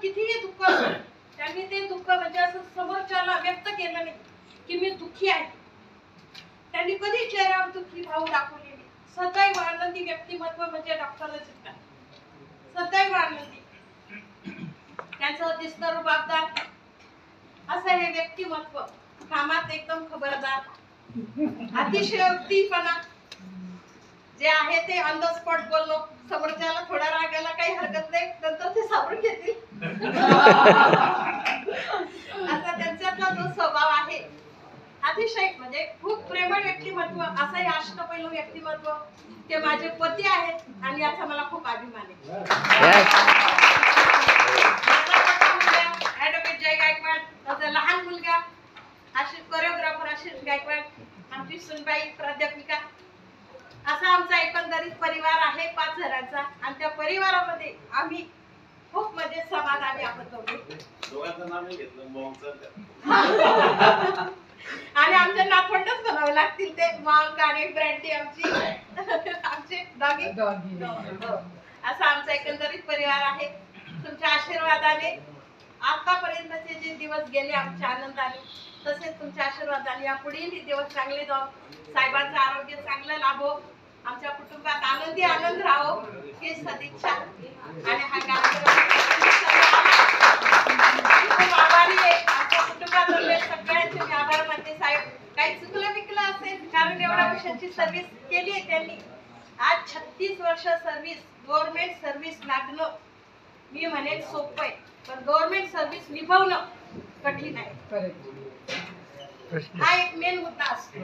कितीही दुःख असो, त्यांनी ते दुःख म्हणजे असं समोरच्याला व्यक्त केलं नाही की मी दुःखी आहे. त्यांनी कधी चेहऱ्यावर दुःखी भाव दाखवले नाही. सदैव आनंदी व्यक्तिमत्व म्हणजे डॉक्टर रजनीकांत. सदैव आनंदी, त्यांचं दिसतं रुबाबदार असं हे व्यक्तिमत्व. कामात एकदम खबरदार, अतिशयोक्तीपणा जे आहे ते ऑन द स्पॉट बोलणं. समोरच्याला थोडा राग आला काही हरकत नाही, नंतर ते सावरून घेतील असा त्यांच्यातला जो स्वभाव आहे, अतिशय म्हणजे खूप प्रेमळ व्यक्तिमत्व. असंही अष्टपैलू व्यक्तिमत्व. ते माझे पती आहेत आणि याचा मला खूप अभिमान आहे. ऍडव्होकेट जय गायकवाड, त्याचा लहान मुलगा आशिष कोरिओग्राफर आशिष गायकवाड, आमची सुनबाई प्राध्यापिका. असा आमचा एकंदरीत परिवार आहे 5 जणांचा. आणि त्या परिवारामध्ये आम्ही खूप म्हणजे समाधानी आहोत दोघांचं नाव घेतलं आणि आमच्या नातवंडच बनावे लागतील ते मांग आणि ब्रँडी आमची आमचे डॉगी. असा आमचा एकंदरीत परिवार आहे. तुमच्या आशीर्वादाने आतापर्यंतचे जे दिवस गेले आमच्या आनंदाने, तसेच तुमच्या आशीर्वादाने या पुढील दिवस चांगले जाऊ, साहेबांचं आरोग्य चांगलं लाभो, आमच्या कुटुंबात आनंदी आनंद राहो ही सदिच्छा. आणि हा कार्यक्रम खूप आभारी आहे आमच्या कुटुंबातले सगळ्यांचे मी आभार मानते. साहेब काही चुकलं बिकलं असेल, कारण एवढ्या वर्षांची सर्व्हिस केली आहे त्यांनी. आज 36 वर्ष सर्व्हिस, गव्हर्नमेंट सर्व्हिस लागणं मी म्हणेन सोपं आहे, पण गव्हर्नमेंट सर्व्हिस निभावणं कठीण आहे. हा एक मेन मुद्दा असतो.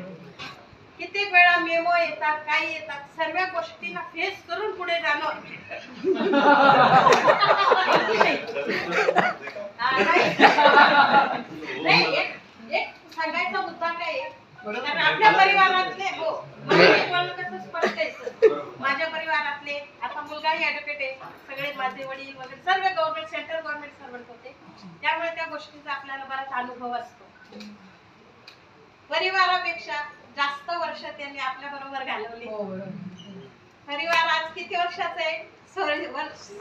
कित्येक वेळा मेमो येतात, काही येतात, सर्व गोष्टींना फेस करून पुढे जाणं नाही. एक सांगायचा मुद्दा काय आहे, कारण आपल्या परिवारातले हो कसं स्पष्ट आहे. माझ्या परिवारातले आता मुलगाही ऍडव्होकेट आहे, सगळे माझे वडील वगैरे सर्व गव्हर्नमेंट सेंट्रल गव्हर्नमेंट सर्वंट होते, त्यामुळे त्या गोष्टीचा आपल्याला बराच अनुभव असतो. परिवारापेक्षा जास्त वर्ष त्यांनी आपल्या बरोबर घालवली. परिवार आज किती वर्षाचा आहे?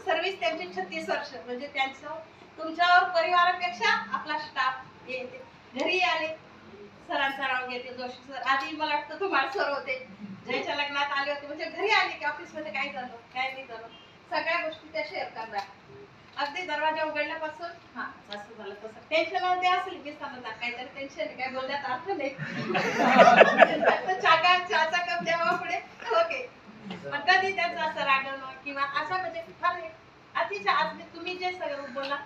सर्व्हिस त्यांची 36 वर्ष. म्हणजे त्यांचं तुमच्यावर परिवारापेक्षा आपला स्टाफ येते. घरी आले सरांचा नाव घेते, जोशी सर. आधी मला वाटतं तुम्हाला सर होते, जयच्या लग्नात आले होते. म्हणजे घरी आले की ऑफिस मध्ये काय झालं काय नाही झालं सगळ्या गोष्टी त्या शेअर करणार. अगदी दरवाजा उघडल्यापासून हा असं झालं तसं. टेन्शन मध्ये असेल मी समजणार काहीतरी टेन्शन काय बोलण्यात अर्थ नाही. चहाचा कप द्यावा पुढे ओके. पण कधी त्यांचं असं रागवणं किंवा असं म्हणजे फार अतिशय आज तुम्ही जे सगळं बोला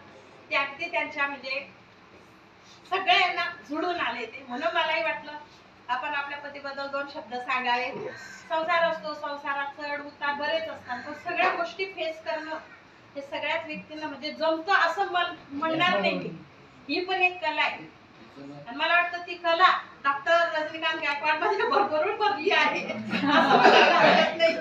ते अगदी त्यांच्या म्हणजे सगळ्यांना जुळून आले ते. म्हणून मलाही वाटलं आपण आपल्या पतीबद्दल 2 शब्द सांगावे. संसार असतो, संसारात चढ उतार बरेच असतात, पण सगळ्या गोष्टी फेस करणं हे सगळ्याच व्यक्तींना म्हणजे जमतं असं म्हणणार नाही. ही पण एक कला आहे आणि मला वाटतं ती कला डॉक्टर रजनीकांत गायकवाड मध्ये भरभरून भरली आहे असं नाही.